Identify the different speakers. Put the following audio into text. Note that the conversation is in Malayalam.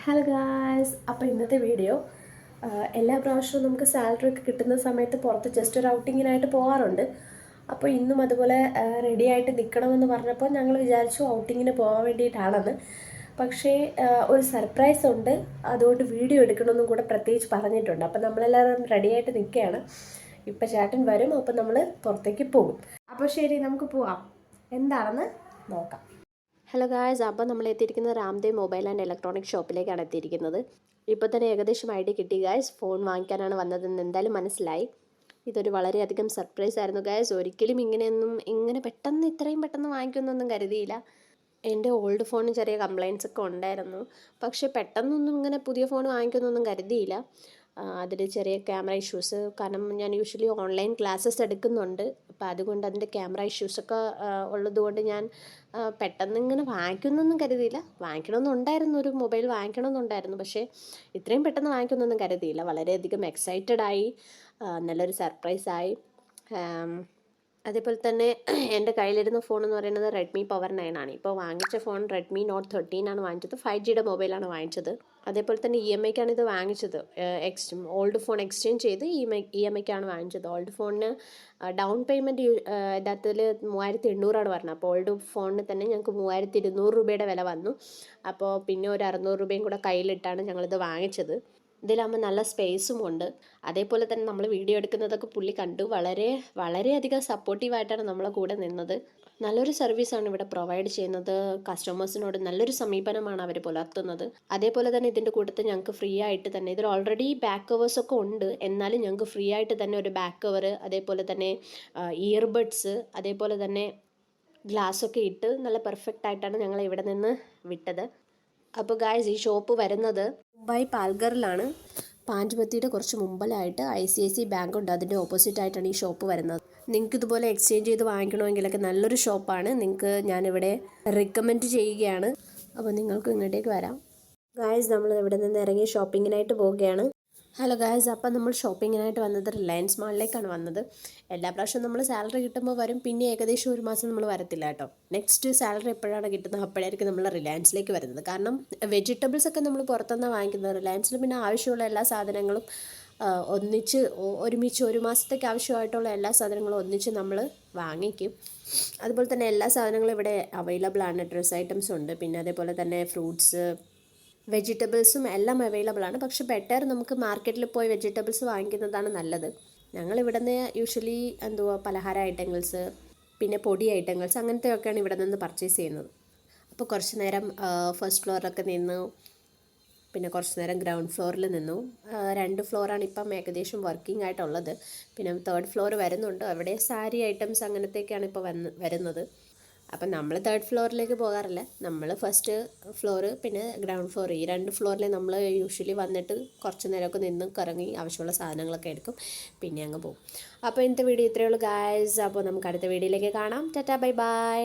Speaker 1: ഹലോ ഗായ്സ്, അപ്പോൾ ഇന്നത്തെ വീഡിയോ എല്ലാ പ്രാവശ്യവും നമുക്ക് സാലറി ഒക്കെ കിട്ടുന്ന സമയത്ത് പുറത്ത് ജസ്റ്റ് ഒരു ഔട്ടിങ്ങിനായിട്ട് പോകാറുണ്ട്. അപ്പോൾ ഇന്നും അതുപോലെ റെഡി ആയിട്ട് നിൽക്കണമെന്ന് പറഞ്ഞപ്പോൾ ഞങ്ങൾ വിചാരിച്ചു ഔട്ടിങ്ങിന് പോകാൻ വേണ്ടിയിട്ടാണെന്ന്. പക്ഷേ ഒരു സർപ്രൈസ് ഉണ്ട്, അതുകൊണ്ട് വീഡിയോ എടുക്കണമെന്നും കൂടെ പ്രത്യേകിച്ച് പറഞ്ഞിട്ടുണ്ട്. അപ്പോൾ നമ്മളെല്ലാവരും റെഡി ആയിട്ട് നിൽക്കുകയാണ്. ഇപ്പം ചേട്ടൻ വരും, അപ്പോൾ നമ്മൾ പുറത്തേക്ക് പോകും. അപ്പോൾ ശരി, നമുക്ക് പോവാം. എന്താണെന്ന് നോക്കാം. ഹലോ ഗായ്സ്, അപ്പോൾ നമ്മൾ എത്തിയിരിക്കുന്നത് രാംദേവ് മൊബൈൽ ആൻഡ് ഇലക്ട്രോണിക് ഷോപ്പിലേക്കാണ് എത്തിയിരിക്കുന്നത്. ഇപ്പോൾ തന്നെ ഏകദേശം ഐഡിയ കിട്ടി ഗായ്സ്. ഫോൺ വാങ്ങിക്കാനാണ് വന്നതെന്ന് എന്തായാലും മനസ്സിലായി. ഇതൊരു വളരെയധികം സർപ്രൈസ് ആയിരുന്നു ഗായ്സ്. ഒരിക്കലും ഇങ്ങനെ പെട്ടെന്ന് ഇത്രയും പെട്ടെന്ന് വാങ്ങിക്കുമെന്നൊന്നും കരുതിയില്ല. എൻ്റെ ഓൾഡ് ഫോണിന് ചെറിയ കംപ്ലയിൻറ്റ്സ് ഒക്കെ ഉണ്ടായിരുന്നു. പക്ഷേ പെട്ടെന്നൊന്നും ഇങ്ങനെ പുതിയ ഫോൺ വാങ്ങിക്കുമെന്നൊന്നും കരുതിയില്ല. അതിൽ ചെറിയ ക്യാമറ ഇഷ്യൂസ്, കാരണം ഞാൻ യൂഷ്വലി ഓൺലൈൻ ക്ലാസ്സസ് എടുക്കുന്നുണ്ട്. അപ്പോൾ അതുകൊണ്ട് അതിൻ്റെ ക്യാമറ ഇഷ്യൂസൊക്കെ ഉള്ളതുകൊണ്ട് ഞാൻ പെട്ടെന്ന് ഇങ്ങനെ വാങ്ങിക്കുമെന്നൊന്നും കരുതിയില്ല. വാങ്ങിക്കണമെന്നുണ്ടായിരുന്നു, ഒരു മൊബൈൽ വാങ്ങിക്കണമെന്നുണ്ടായിരുന്നു. പക്ഷേ ഇത്രയും പെട്ടെന്ന് വാങ്ങിക്കുമെന്നൊന്നും കരുതിയില്ല. വളരെയധികം എക്സൈറ്റഡായി, നല്ലൊരു സർപ്രൈസായി. അതേപോലെ തന്നെ എൻ്റെ കയ്യിലിരുന്ന ഫോൺ എന്ന് പറയുന്നത് റെഡ്മി പവർ 9 ആണ്. ഇപ്പോൾ വാങ്ങിച്ച ഫോൺ റെഡ്മി നോട്ട് 13 ആണ് വാങ്ങിച്ചത്. 5Gയുടെ മൊബൈലാണ് വാങ്ങിച്ചത്. അതേപോലെ തന്നെ EMIക്കാണ് ഇത് വാങ്ങിച്ചത്. ഓൾഡ് ഫോൺ എക്സ്ചേഞ്ച് ചെയ്ത് EMIക്കാണ് വാങ്ങിച്ചത്. ഓൾഡ് ഫോണിന് ഡൗൺ പേയ്മെൻറ്റ് യഥാർത്ഥത്തിൽ 3800 പറഞ്ഞത്. അപ്പോൾ ഓൾഡ് ഫോണിന് തന്നെ ഞങ്ങൾക്ക് 3200 രൂപയുടെ വില വന്നു. അപ്പോൾ പിന്നെ ഒരു 600 രൂപയും കൂടെ കയ്യിലിട്ടാണ് ഞങ്ങളിത് വാങ്ങിച്ചത്. ഇതിലാകുമ്പോൾ നല്ല സ്പേസും ഉണ്ട്. അതേപോലെ തന്നെ നമ്മൾ വീഡിയോ എടുക്കുന്നതൊക്കെ പുള്ളി കണ്ടു. വളരെയധികം സപ്പോർട്ടീവായിട്ടാണ് നമ്മളെ കൂടെ നിന്നത്. നല്ലൊരു സർവീസാണ് ഇവിടെ പ്രൊവൈഡ് ചെയ്യുന്നത്. കസ്റ്റമേഴ്സിനോട് നല്ലൊരു സമീപനമാണ് അവർ പുലർത്തുന്നത്. അതേപോലെ തന്നെ ഇതിൻ്റെ കൂട്ടത്തിൽ ഞങ്ങൾക്ക് ഫ്രീ ആയിട്ട് തന്നെ, ഇതിൽ ഓൾറെഡി ബാക്ക് കവേഴ്സൊക്കെ ഉണ്ട്, എന്നാലും ഞങ്ങൾക്ക് ഫ്രീ ആയിട്ട് തന്നെ ഒരു ബാക്ക് കവർ, അതേപോലെ തന്നെ ഇയർബഡ്സ്, അതേപോലെ തന്നെ ഗ്ലാസ്സൊക്കെ ഇട്ട് നല്ല പെർഫെക്റ്റ് ആയിട്ടാണ് ഞങ്ങൾ ഇവിടെ നിന്ന് വിട്ടത്. അപ്പോൾ ഗായ്സ്, ഈ ഷോപ്പ് വരുന്നത് മുംബൈ പാൽഗറിലാണ്. പാഞ്ചുപത്തിയുടെ കുറച്ച് മുമ്പിലായിട്ട് ICICI ബാങ്ക് ഉണ്ട്. അതിൻ്റെ ഓപ്പോസിറ്റ് ആയിട്ടാണ് ഈ ഷോപ്പ് വരുന്നത്. നിങ്ങൾക്ക് ഇതുപോലെ എക്സ്ചേഞ്ച് ചെയ്ത് വാങ്ങിക്കണമെങ്കിലൊക്കെ നല്ലൊരു ഷോപ്പാണ്. നിങ്ങൾക്ക് ഞാനിവിടെ റെക്കമെൻഡ് ചെയ്യുകയാണ്. അപ്പോൾ നിങ്ങൾക്ക് ഇങ്ങോട്ടേക്ക് വരാം. ഗായ്സ്, നമ്മൾ ഇവിടെ നിന്ന് ഇറങ്ങി ഷോപ്പിങ്ങിനായിട്ട് പോവുകയാണ്. ഹലോ ഗായ്സ്, അപ്പം നമ്മൾ ഷോപ്പിങ്ങിനായിട്ട് വന്നത് റിലയൻസ് മാളിലേക്കാണ് വന്നത്. എല്ലാ പ്രാവശ്യവും നമ്മൾ സാലറി കിട്ടുമ്പോൾ വരും, പിന്നെ ഏകദേശം ഒരു മാസം നമ്മൾ വരത്തില്ല കേട്ടോ. നെക്സ്റ്റ് സാലറി എപ്പോഴാണ് കിട്ടുന്നത് അപ്പോഴായിരിക്കും നമ്മൾ റിലയൻസിലേക്ക് വരുന്നത്. കാരണം വെജിറ്റബിൾസ് ഒക്കെ നമ്മൾ പുറത്തുനിന്ന് വാങ്ങിക്കുന്നത്. റിലയൻസിൽ പിന്നെ ആവശ്യമുള്ള എല്ലാ സാധനങ്ങളും ഒരുമിച്ച് ഒരു മാസത്തേക്ക് ആവശ്യമായിട്ടുള്ള എല്ലാ സാധനങ്ങളും ഒന്നിച്ച് നമ്മൾ വാങ്ങിക്കും. അതുപോലെ തന്നെ എല്ലാ സാധനങ്ങളും ഇവിടെ അവൈലബിൾ ആണ്. ഡ്രസ്സ് ഐറ്റംസ് ഉണ്ട്, പിന്നെ അതേപോലെ തന്നെ ഫ്രൂട്ട്സ്, വെജിറ്റബിൾസും എല്ലാം അവൈലബിൾ ആണ്. പക്ഷെ ബെറ്റർ നമുക്ക് മാർക്കറ്റിൽ പോയി വെജിറ്റബിൾസ് വാങ്ങിക്കുന്നതാണ് നല്ലത്. ഞങ്ങൾ ഇവിടെ നിന്ന് യൂഷ്വലി പലഹാര ഐറ്റങ്ങൾസ്, പിന്നെ പൊടി ഐറ്റങ്ങൾസ്, അങ്ങനത്തെയൊക്കെയാണ് ഇവിടെ നിന്ന് പർച്ചേസ് ചെയ്യുന്നത്. അപ്പോൾ കുറച്ച് നേരം ഫസ്റ്റ് ഫ്ലോറിലൊക്കെ നിന്നു, പിന്നെ കുറച്ച് നേരം ഗ്രൗണ്ട് ഫ്ലോറിൽ നിന്നു. 2 ഫ്ലോറാണ് ഇപ്പം ഏകദേശം വർക്കിംഗ് ആയിട്ടുള്ളത്. പിന്നെ 3rd ഫ്ലോർ വരുന്നുണ്ട്. അവിടെ സാരി ഐറ്റംസ് അങ്ങനത്തെയൊക്കെയാണ് ഇപ്പോൾ വരുന്നത്. അപ്പം നമ്മൾ 3rd ഫ്ലോറിലേക്ക് പോകാറില്ല. നമ്മൾ ഫസ്റ്റ് ഫ്ലോറ് പിന്നെ ഗ്രൗണ്ട് ഫ്ലോർ, ഈ 2 ഫ്ലോറിൽ നമ്മൾ യൂഷ്വലി വന്നിട്ട് കുറച്ച് നേരമൊക്കെ നിന്ന് കറങ്ങി ആവശ്യമുള്ള സാധനങ്ങളൊക്കെ എടുക്കും, പിന്നെ അങ്ങ് പോകും. അപ്പോൾ ഇന്നത്തെ വീഡിയോ ഇത്രയേ ഉള്ളൂ ഗായ്സ്. അപ്പോൾ നമുക്ക് അടുത്ത വീഡിയോയിലേക്ക് കാണാം. Tata, bye bye.